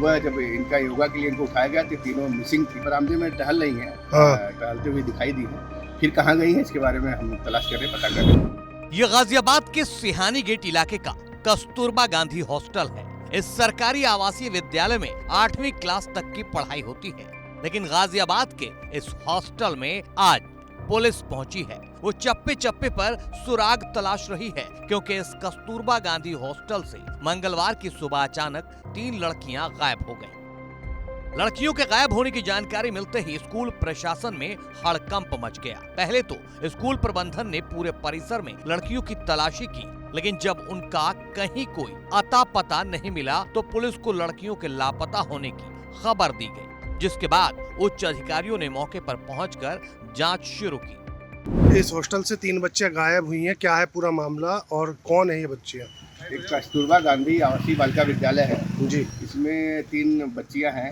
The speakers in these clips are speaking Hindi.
सुबह जब इनका योगा के लिए इनको उठाया गया तो तीनों मिसिंग थी। बरामदे में टहल रही हैं, टहलते हुए दिखाई दी हैं। फिर कहाँ गई हैं इसके बारे में हम तलाश कर रहे हैं, पता कर रहे हैं। ये गाजियाबाद के सिहानी गेट इलाके का कस्तूरबा गांधी हॉस्टल है। इस सरकारी आवासीय विद्यालय में 8वीं क्लास तक की पढ़ाई होती है, लेकिन गाजियाबाद के इस हॉस्टल में आज पुलिस पहुंची है। वो चप्पे चप्पे पर सुराग तलाश रही है, क्योंकि इस कस्तूरबा गांधी हॉस्टल से मंगलवार की सुबह अचानक 3 लड़कियां गायब हो गईं। लड़कियों के गायब होने की जानकारी मिलते ही स्कूल प्रशासन में हड़कंप मच गया। पहले तो स्कूल प्रबंधन ने पूरे परिसर में लड़कियों की तलाशी की, लेकिन जब उनका कहीं कोई अता पता नहीं मिला तो पुलिस को लड़कियों के लापता होने की खबर दी गई, जिसके बाद उच्च अधिकारियों ने मौके पर पहुंचकर जांच शुरू की। इस हॉस्टल से 3 बच्चियां गायब हुई हैं, क्या है पूरा मामला और कौन है ये बच्चियां? एक कस्तूरबा गांधी आवासीय बालिका विद्यालय है जी इसमें 3 बच्चियां हैं,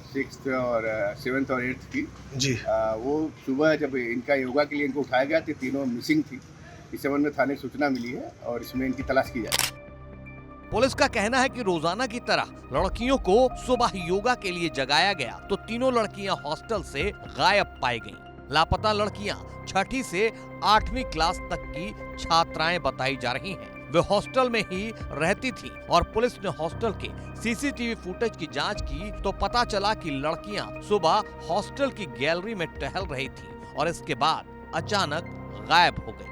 6th और 7th और 8th की जी। वो सुबह जब इनका योगा के लिए इनको उठाया गया तो तीनों मिसिंग थी। इस संबंध में थाने सूचना मिली है और इसमें इनकी तलाश की जाए। पुलिस का कहना है कि रोजाना की तरह लड़कियों को सुबह योगा के लिए जगाया गया तो तीनों लड़कियां हॉस्टल से गायब पाई गईं। लापता लड़कियां 6ठी से 8वीं क्लास तक की छात्राएं बताई जा रही हैं। वे हॉस्टल में ही रहती थी और पुलिस ने हॉस्टल के सीसीटीवी फुटेज की जांच की तो पता चला कि लड़कियां सुबह हॉस्टल की गैलरी में टहल रही थी और इसके बाद अचानक गायब हो गई।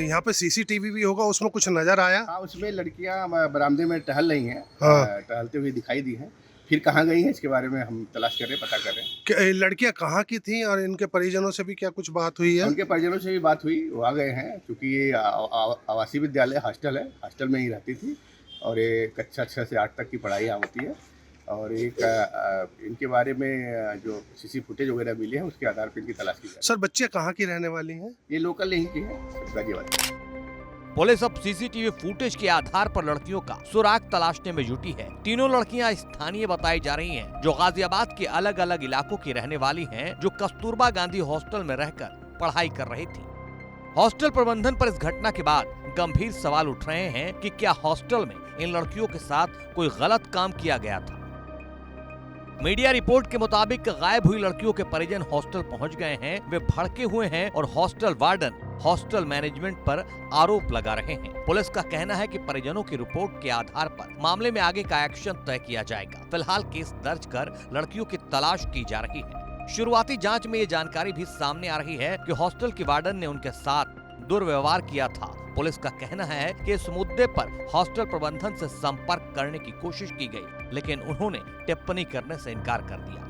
यहाँ पे सीसीटीवी भी होगा, उसमें कुछ नजर आया? हाँ, उसमें लड़कियां बरामदे में टहल रही हैं, हाँ। टहलते हुए दिखाई दी हैं। फिर कहाँ गई हैं इसके बारे में हम तलाश कर रहे हैं, पता कर रहे हैं। क्या ये लड़कियां कहाँ की थी और इनके परिजनों से भी क्या कुछ बात हुई है? उनके परिजनों से भी बात हुई, वो आ गए हैं, क्योंकि ये आवासीय विद्यालय हॉस्टल है, हॉस्टल में ही रहती थी और ये कक्षा 6 से 8 तक की पढ़ाई यहाँ होती है। और एक इनके बारे में जो सीसी फुटेज वगैरह मिले हैं उसके आधार पर इनकी तलाश की जाए। सर बच्चियां कहाँ की रहने वाली हैं? ये लोकल यहीं की है, गाजियाबाद। पुलिस अब सीसीटीवी फुटेज के आधार पर लड़कियों का सुराग तलाशने में जुटी है। तीनों लड़कियां स्थानीय बताई जा रही हैं, जो गाजियाबाद के अलग अलग इलाकों की रहने वाली हैं, जो कस्तूरबा गांधी हॉस्टल में रहकर पढ़ाई कर रही थी। हॉस्टल प्रबंधन पर इस घटना के बाद गंभीर सवाल उठ रहे हैं कि क्या हॉस्टल में इन लड़कियों के साथ कोई गलत काम किया गया था। मीडिया रिपोर्ट के मुताबिक गायब हुई लड़कियों के परिजन हॉस्टल पहुंच गए हैं। वे भड़के हुए हैं और हॉस्टल वार्डन, हॉस्टल मैनेजमेंट पर आरोप लगा रहे हैं। पुलिस का कहना है कि परिजनों की रिपोर्ट के आधार पर मामले में आगे का एक्शन तय किया जाएगा। फिलहाल केस दर्ज कर लड़कियों की तलाश की जा रही है। शुरुआती जांच में ये जानकारी भी सामने आ रही है कि हॉस्टल की वार्डन ने उनके साथ दुर्व्यवहार किया था। पुलिस का कहना है कि इस मुद्दे पर हॉस्टल प्रबंधन से संपर्क करने की कोशिश की गई, लेकिन उन्होंने टिप्पणी करने से इनकार कर दिया।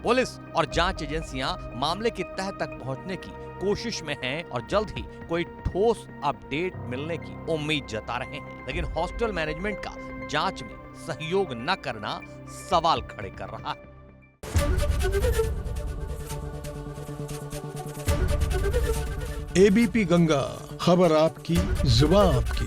पुलिस और जांच एजेंसियां मामले की तह तक पहुंचने की कोशिश में हैं और जल्द ही कोई ठोस अपडेट मिलने की उम्मीद जता रहे हैं, लेकिन हॉस्टल मैनेजमेंट का जांच में सहयोग न करना सवाल खड़े कर रहा है। एबीपी गंगा, खबर आपकी, जुबान आपकी।